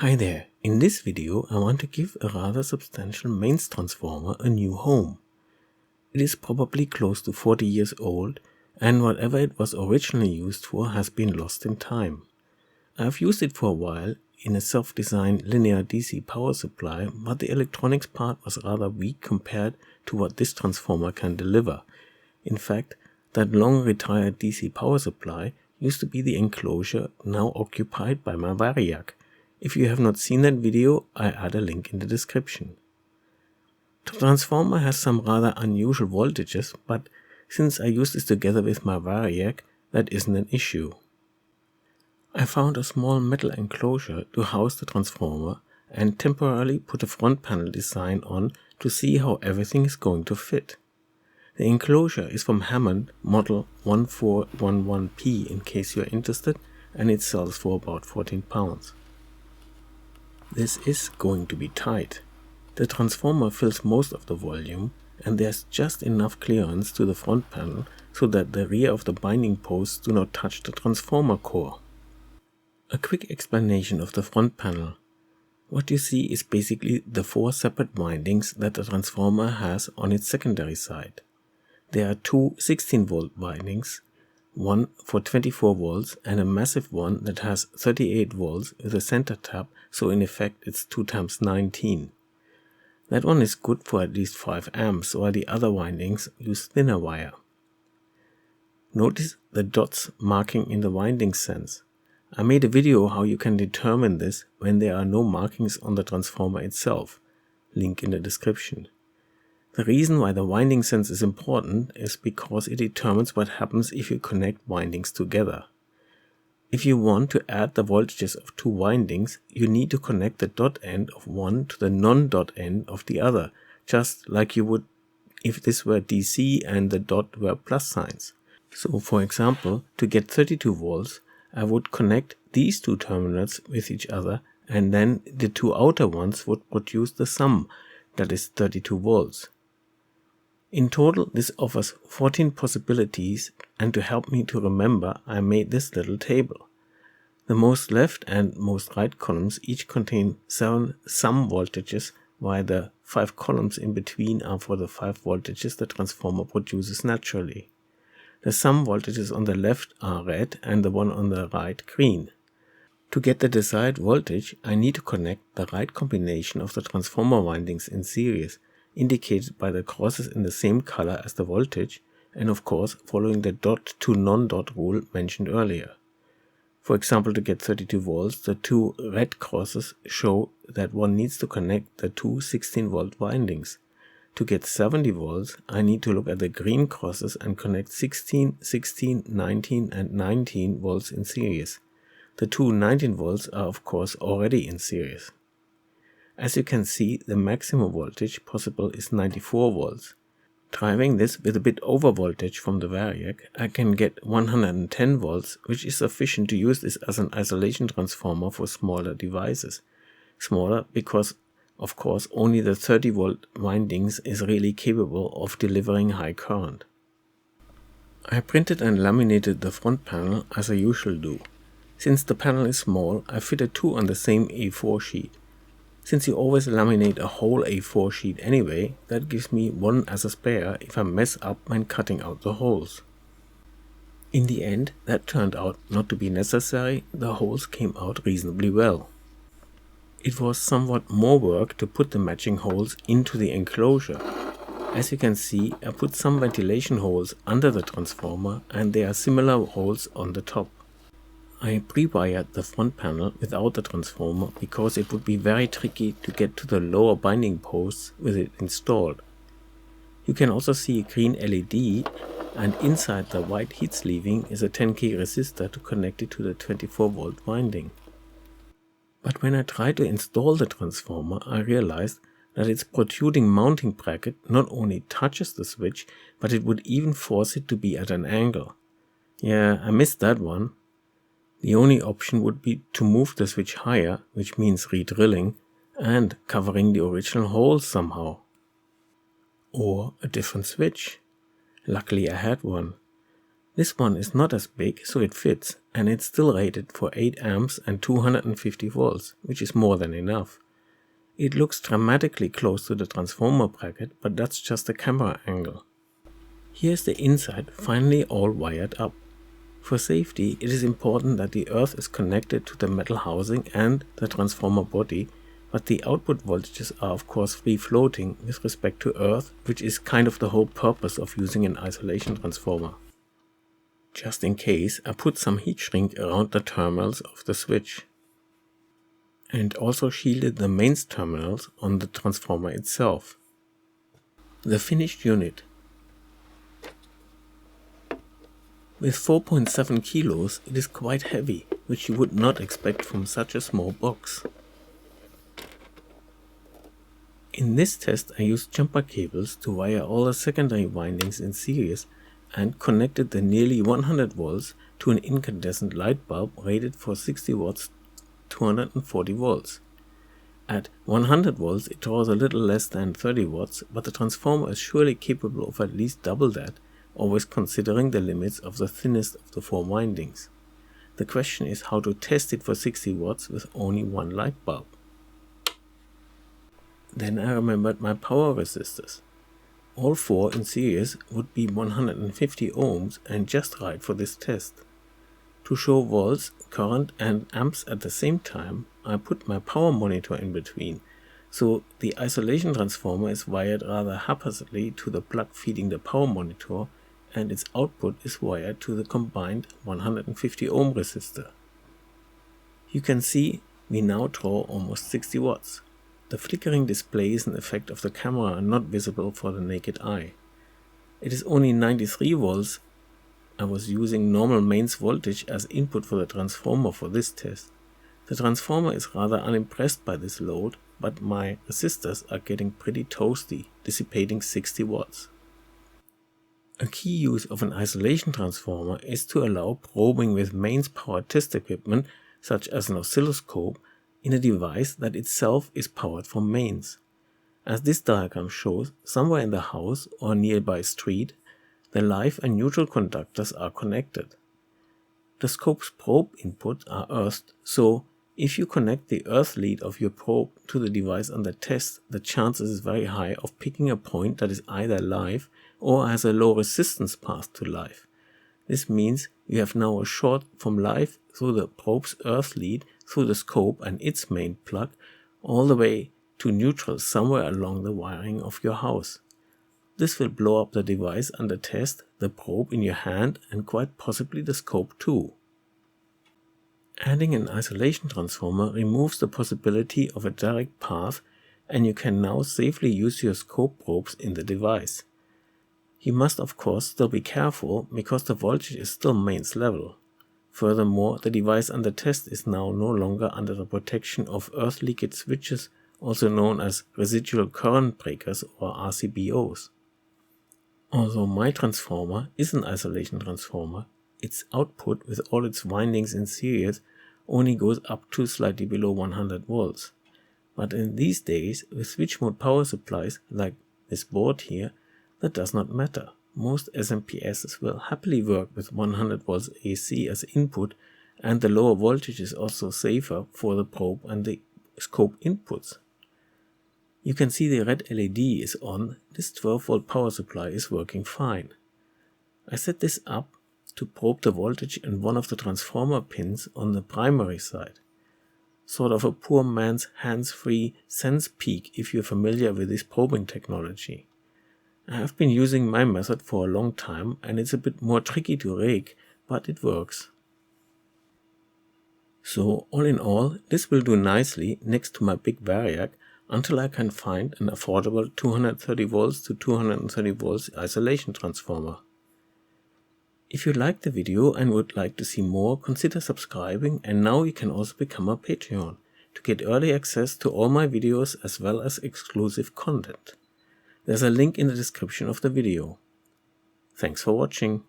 Hi there, in this video I want to give a rather substantial mains transformer a new home. It is probably close to 40 years old and whatever it was originally used for has been lost in time. I have used it for a while in a self-designed linear DC power supply, but the electronics part was rather weak compared to what this transformer can deliver. In fact, that long retired DC power supply used to be the enclosure now occupied by my Variac. If you have not seen that video, I add a link in the description. The transformer has some rather unusual voltages, but since I use this together with my Variac, that isn't an issue. I found a small metal enclosure to house the transformer and temporarily put a front panel design on to see how everything is going to fit. The enclosure is from Hammond model 1411P in case you are interested, and it sells for about £14. This is going to be tight. The transformer fills most of the volume and there's just enough clearance to the front panel so that the rear of the binding posts do not touch the transformer core. A quick explanation of the front panel. What you see is basically the 4 separate windings that the transformer has on its secondary side. There are 2 16-volt windings, one for 24 volts and a massive one that has 38 volts with a center tap, so in effect it's 2 times 19. That one is good for at least 5 amps, while the other windings use thinner wire. Notice the dots marking in the winding sense. I made a video how you can determine this when there are no markings on the transformer itself, link in the description. The reason why the winding sense is important is because it determines what happens if you connect windings together. If you want to add the voltages of 2 windings, you need to connect the dot end of one to the non-dot end of the other, just like you would if this were DC and the dot were plus signs. So for example, to get 32 volts, I would connect these 2 terminals with each other and then the 2 outer ones would produce the sum, that is 32 volts. In total, this offers 14 possibilities, and to help me to remember, I made this little table. The most left and most right columns each contain 7 sum voltages, while the 5 columns in between are for the 5 voltages the transformer produces naturally. The sum voltages on the left are red and the one on the right green. To get the desired voltage, I need to connect the right combination of the transformer windings in series, indicated by the crosses in the same color as the voltage, and of course following the dot to non-dot rule mentioned earlier. For example, to get 32 volts, the 2 red crosses show that one needs to connect the 2 16-volt windings. To get 70 volts, I need to look at the green crosses and connect 16, 16, 19 and 19 volts in series. The 2 19 volts are of course already in series. As you can see, the maximum voltage possible is 94 volts. Driving this with a bit over voltage from the Variac, I can get 110 volts, which is sufficient to use this as an isolation transformer for smaller devices. Smaller because, of course, only the 30 volt windings is really capable of delivering high current. I printed and laminated the front panel as I usually do. Since the panel is small, I fitted 2 on the same A4 sheet. Since you always laminate a whole A4 sheet anyway, that gives me 1 as a spare if I mess up when cutting out the holes. In the end, that turned out not to be necessary, the holes came out reasonably well. It was somewhat more work to put the matching holes into the enclosure. As you can see, I put some ventilation holes under the transformer and there are similar holes on the top. I pre-wired the front panel without the transformer because it would be very tricky to get to the lower binding posts with it installed. You can also see a green LED, and inside the white heat sleeving is a 10K resistor to connect it to the 24 volt winding. But when I tried to install the transformer, I realized that its protruding mounting bracket not only touches the switch, but it would even force it to be at an angle. Yeah, I missed that one. The only option would be to move the switch higher, which means re-drilling and covering the original holes somehow. Or a different switch. Luckily I had one. This one is not as big, so it fits, and it's still rated for 8 amps and 250 volts, which is more than enough. It looks dramatically close to the transformer bracket, but that's just a camera angle. Here's the inside finally all wired up. For safety, it is important that the earth is connected to the metal housing and the transformer body, but the output voltages are of course free floating with respect to earth, which is kind of the whole purpose of using an isolation transformer. Just in case, I put some heat shrink around the terminals of the switch. And also shielded the mains terminals on the transformer itself. The finished unit. With 4.7 kilos, it is quite heavy, which you would not expect from such a small box. In this test I used jumper cables to wire all the secondary windings in series and connected the nearly 100 volts to an incandescent light bulb rated for 60 watts 240 volts. At 100 volts it draws a little less than 30 watts, but the transformer is surely capable of at least double that, always considering the limits of the thinnest of the 4 windings. The question is how to test it for 60 watts with only one light bulb. Then I remembered my power resistors. All 4 in series would be 150 ohms and just right for this test. To show volts, current and amps at the same time, I put my power monitor in between, so the isolation transformer is wired rather haphazardly to the plug feeding the power monitor, and its output is wired to the combined 150 ohm resistor. You can see we now draw almost 60 watts. The flickering display is an effect of the camera and not visible for the naked eye. It is only 93 volts. I was using normal mains voltage as input for the transformer for this test. The transformer is rather unimpressed by this load, but my resistors are getting pretty toasty, dissipating 60 watts. A key use of an isolation transformer is to allow probing with mains powered test equipment, such as an oscilloscope, in a device that itself is powered from mains. As this diagram shows, somewhere in the house or nearby street, the live and neutral conductors are connected. The scope's probe inputs are earthed, so if you connect the earth lead of your probe to the device under test, the chances is very high of picking a point that is either live or has a low resistance path to live. This means you have now a short from live through the probe's earth lead, through the scope and its main plug, all the way to neutral somewhere along the wiring of your house. This will blow up the device under test, the probe in your hand, and quite possibly the scope too. Adding an isolation transformer removes the possibility of a direct path, and you can now safely use your scope probes in the device. You must of course still be careful because the voltage is still mains level. Furthermore, the device under test is now no longer under the protection of earth leakage switches, also known as residual current breakers or RCBOs. Although my transformer is an isolation transformer, its output with all its windings in series only goes up to slightly below 100 volts. But in these days, with switch mode power supplies like this board here, that does not matter. Most SMPSs will happily work with 100 volts AC as input, and the lower voltage is also safer for the probe and the scope inputs. You can see the red LED is on. This 12 volt power supply is working fine. I set this up to probe the voltage in one of the transformer pins on the primary side. Sort of a poor man's hands-free sense peak if you're familiar with this probing technology. I have been using my method for a long time and it's a bit more tricky to rake, but it works. So all in all, this will do nicely next to my big Variac until I can find an affordable 230 volts to 230 volts isolation transformer. If you liked the video and would like to see more, consider subscribing, and now you can also become a Patreon to get early access to all my videos as well as exclusive content. There's a link in the description of the video. Thanks for watching.